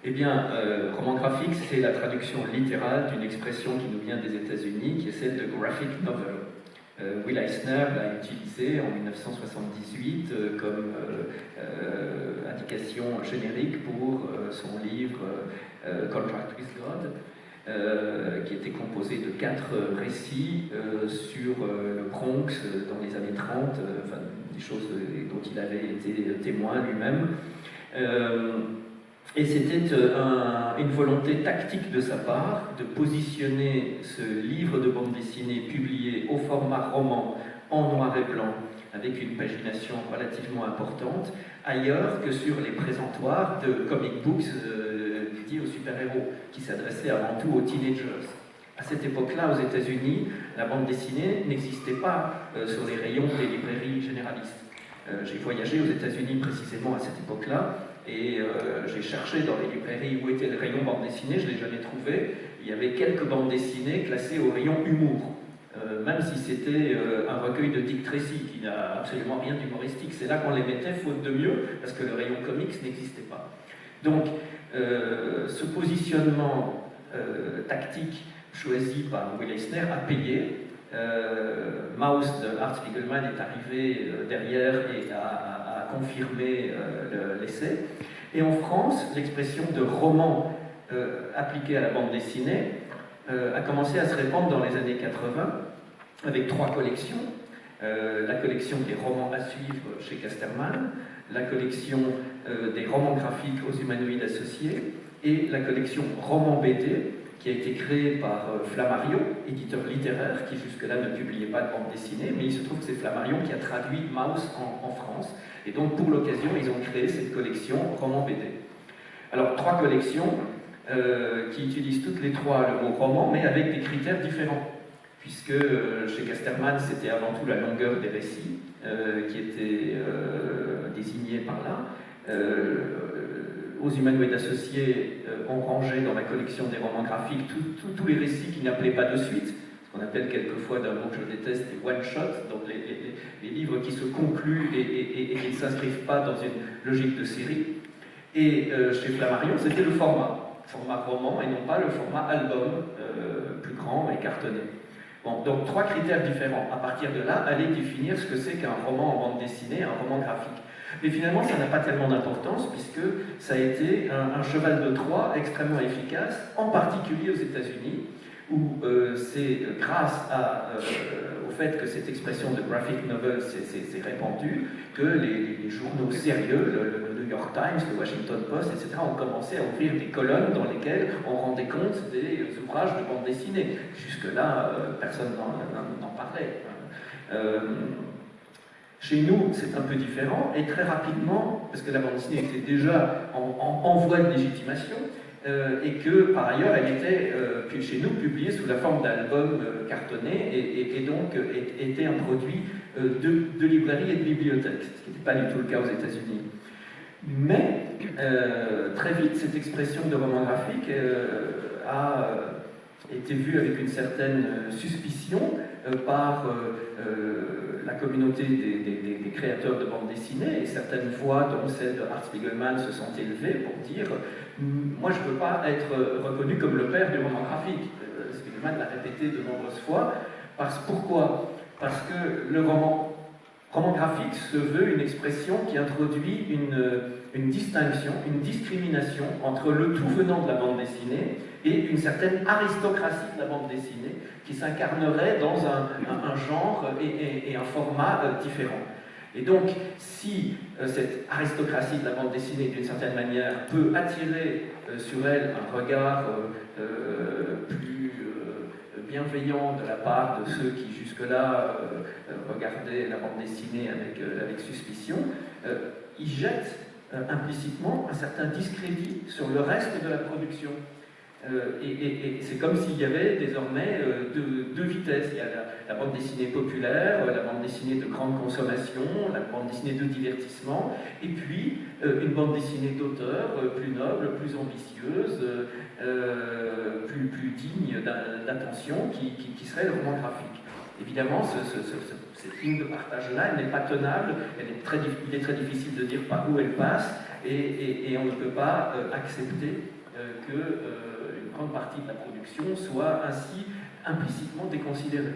Eh bien, roman graphique, c'est la traduction littérale d'une expression qui nous vient des États-Unis, qui est celle de graphic novel. Will Eisner l'a utilisé en 1978 comme indication générique pour son livre Contract with God, qui était composé de 4 récits sur le Bronx dans les années 30, enfin, des choses dont il avait été témoin lui-même. Et c'était une volonté tactique de sa part de positionner ce livre de bande dessinée publié au format roman en noir et blanc, avec une pagination relativement importante, ailleurs que sur les présentoirs de comic books dédiés aux super-héros, qui s'adressaient avant tout aux teenagers. À cette époque-là, aux États-Unis, la bande dessinée n'existait pas sur les rayons des librairies généralistes. J'ai voyagé aux États-Unis précisément à cette époque-là, et j'ai cherché dans les librairies où était le rayon bande dessinée, je ne l'ai jamais trouvé. Il y avait quelques bandes dessinées classées au rayon humour, même si c'était un recueil de Dick Tracy qui n'a absolument rien d'humoristique. C'est là qu'on les mettait faute de mieux, parce que le rayon comics n'existait pas. Donc, ce positionnement tactique choisi par Will Eisner a payé. Maus de Art Spiegelman est arrivé derrière et a confirmé l'essai. Et en France, l'expression de roman appliquée à la bande dessinée a commencé à se répandre dans les années 80 avec 3 collections. La collection des romans à suivre chez Casterman, la collection des romans graphiques aux humanoïdes associés et la collection romans BD qui a été créée par Flammarion, éditeur littéraire, qui jusque-là ne publiait pas de bande dessinée, mais il se trouve que c'est Flammarion qui a traduit Maus en France, et donc pour l'occasion, ils ont créé cette collection roman BD. Alors, 3 collections qui utilisent toutes les 3 le mot roman, mais avec des critères différents, puisque chez Casterman, c'était avant tout la longueur des récits qui était désignée par là. Aux humanoïdes associés, on rangeait dans la collection des romans graphiques tous les récits qui n'appelaient pas de suite, ce qu'on appelle quelquefois d'un mot que je déteste, les one-shots, donc les livres qui se concluent et qui ne s'inscrivent pas dans une logique de série. Et chez Flammarion, c'était le format roman et non pas le format album, plus grand et cartonné. Bon, donc 3 critères différents. À partir de là, allez définir ce que c'est qu'un roman en bande dessinée, un roman graphique. Mais finalement, ça n'a pas tellement d'importance puisque ça a été un cheval de Troie extrêmement efficace, en particulier aux États-Unis, où c'est grâce au fait que cette expression de graphic novel s'est répandue que les journaux sérieux, le New York Times, le Washington Post, etc., ont commencé à ouvrir des colonnes dans lesquelles on rendait compte des ouvrages de bande dessinée. Jusque-là, personne n'en parlait. Chez nous, c'est un peu différent, et très rapidement, parce que la bande dessinée était déjà en voie de légitimation, et que par ailleurs, elle était, chez nous, publiée sous la forme d'albums cartonnés, et donc était un produit de librairie et de bibliothèque, ce qui n'était pas du tout le cas aux États-Unis. Mais, très vite, cette expression de roman graphique a été vue avec une certaine suspicion par la communauté des créateurs de bande dessinée, et certaines voix, dont celle de Art Spiegelman, se sont élevées pour dire « Moi, je ne veux pas être reconnu comme le père du roman graphique ». Spiegelman l'a répété de nombreuses fois. Pourquoi ? Parce que le roman graphique se veut une expression qui introduit une distinction, une discrimination entre le tout venant de la bande dessinée et une certaine aristocratie de la bande dessinée qui s'incarnerait dans un genre et un format différent. Et donc, si cette aristocratie de la bande dessinée, d'une certaine manière, peut attirer sur elle un regard plus bienveillant de la part de ceux qui jusque-là regardaient la bande dessinée avec suspicion, ils jettent implicitement un certain discrédit sur le reste de la production. Et c'est comme s'il y avait désormais deux vitesses. Il y a la bande dessinée populaire, la bande dessinée de grande consommation, la bande dessinée de divertissement, et puis une bande dessinée d'auteur plus noble, plus ambitieuse, plus digne d'attention, qui serait le roman graphique. Évidemment, cette ligne de partage-là, elle n'est pas tenable, il est très difficile de dire par où elle passe, et on ne peut pas accepter qu'une grande partie de la production soit ainsi implicitement déconsidérée.